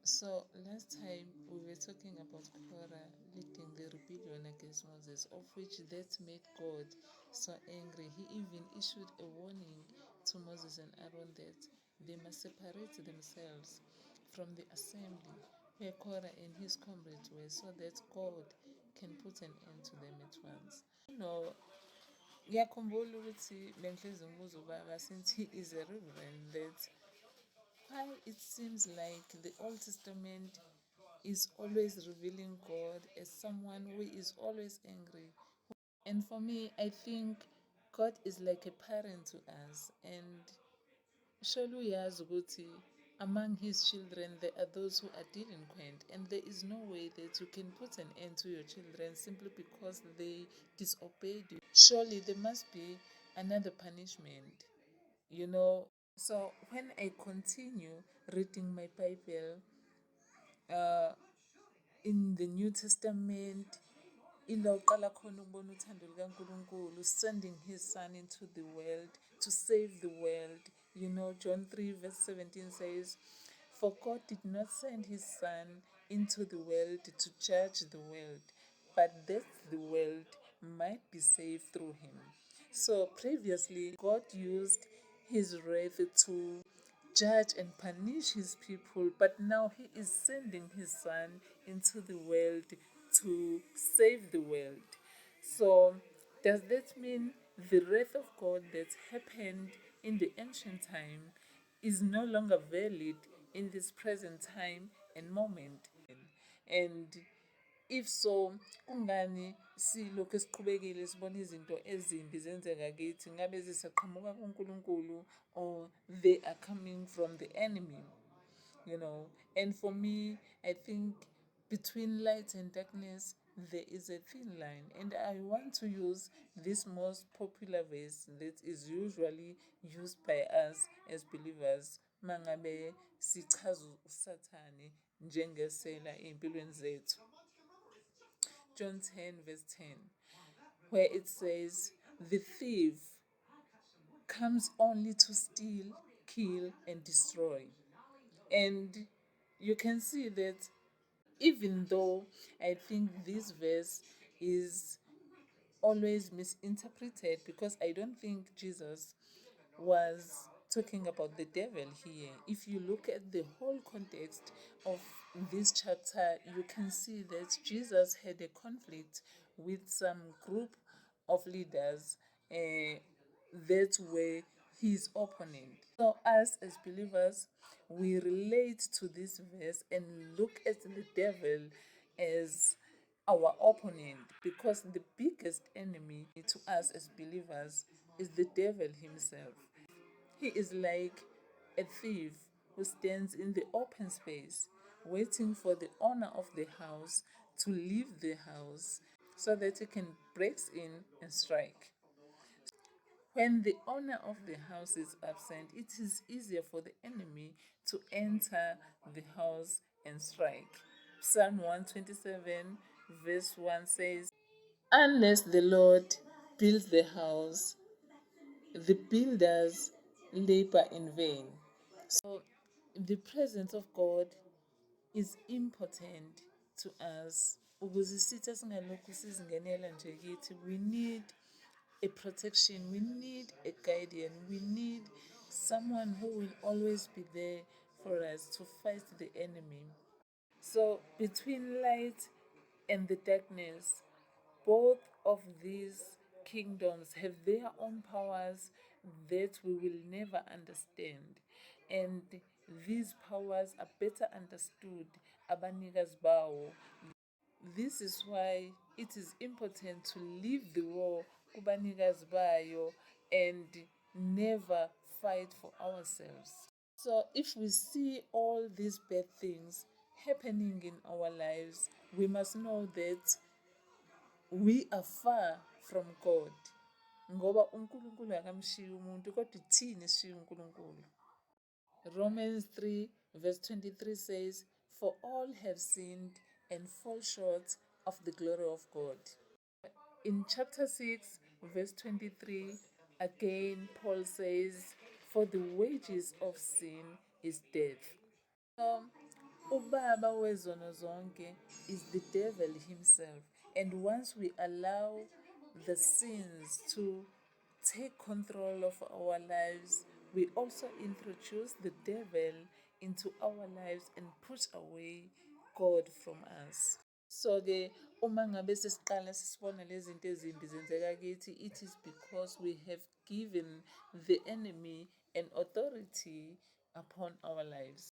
So last time we were talking about Korah leading the rebellion against Moses, of which that made God so angry. He even issued a warning to Moses and Aaron that they must separate themselves from the assembly where Korah and his comrades were, so that God can put an end to them at once. Ngiyakhumbula ukuthi bengihlezi ngibuza ubaba since he is a reverend that why it seems like the Old Testament is always revealing God as someone who is always angry. And for me, I think God is like a parent to us. And surely uyazi ukuthi among his children there are those who are delinquent, and there is no way that you can put an end to your children simply because they disobeyed you. Surely there must be another punishment, you know. So when I continue reading my Bible, uh, in the New Testament, ila uqala khona ukubona uthando lukaNkulunkulu sending his son into the world to save the world. You know, John 3 verse 17 says, "For God did not send his son into the world to judge the world, but that the world might be saved through him." So previously, God used his wrath to judge and punish his people, but now he is sending his son into the world to save the world. So, does that mean the wrath of God that happened in the ancient time is no longer valid in this present time and moment? And if so, kungani silokhu siqhubekile sibona izinto ezimbi zenzeka kithi, ngabe zisaqhamuka kuNkulunkulu or they are coming from the enemy, you know? And for me, I think between light and darkness there is a thin line, and I want to use this most popular verse that is usually used by us as believers mangabe sichaza usathane njengesela ey'mpilweni zethu. John 10 verse 10, where it says, "The thief comes only to steal, kill, and destroy." And you can see that even though I think this verse is always misinterpreted, because I don't think Jesus was talking about the devil here. If you look at the whole context of this chapter, you can see that Jesus had a conflict with some group of leaders that were his opponent. So, us as believers, we relate to this verse and look at the devil as our opponent, because the biggest enemy to us as believers is the devil himself. He is like a thief who stands in the open space waiting for the owner of the house to leave the house so that he can break in and strike. When the owner of the house is absent, it is easier for the enemy to enter the house and strike. Psalm 127 verse 1 says, "Unless the Lord builds the house, the builders labor in vain." So the presence of God is important to us. Ukuze isitha singalokhu sizingenela nje kithi, we need a protection, we need a guardian, we need someone who will always be there for us to fight the enemy. So between light and the darkness, both of these kingdoms have their own powers that we will never understand. And these powers are better understood abanikazi bawo. This is why it is important to leave the war kubanikazi bayo and never fight for ourselves. So if we see all these bad things happening in our lives, we must know that we are far from God. Ngoba uNkulunkulu akamshiyi umuntu, kodwa thina sishiya uNkulunkulu. Romans 3 verse 23 says, "For all have sinned and fall short of the glory of God." In chapter 6 verse 23, again Paul says, "For the wages of sin is death." So ubaba wezono zonke is the devil himself. And once we allow the sins to take control of our lives, we also introduce the devil into our lives and push away God from us. So-ke uma ngabe sesiqala sisibona lezi zinto ezimbi zenzeka kithi, it is because we have given the enemy an authority upon our lives.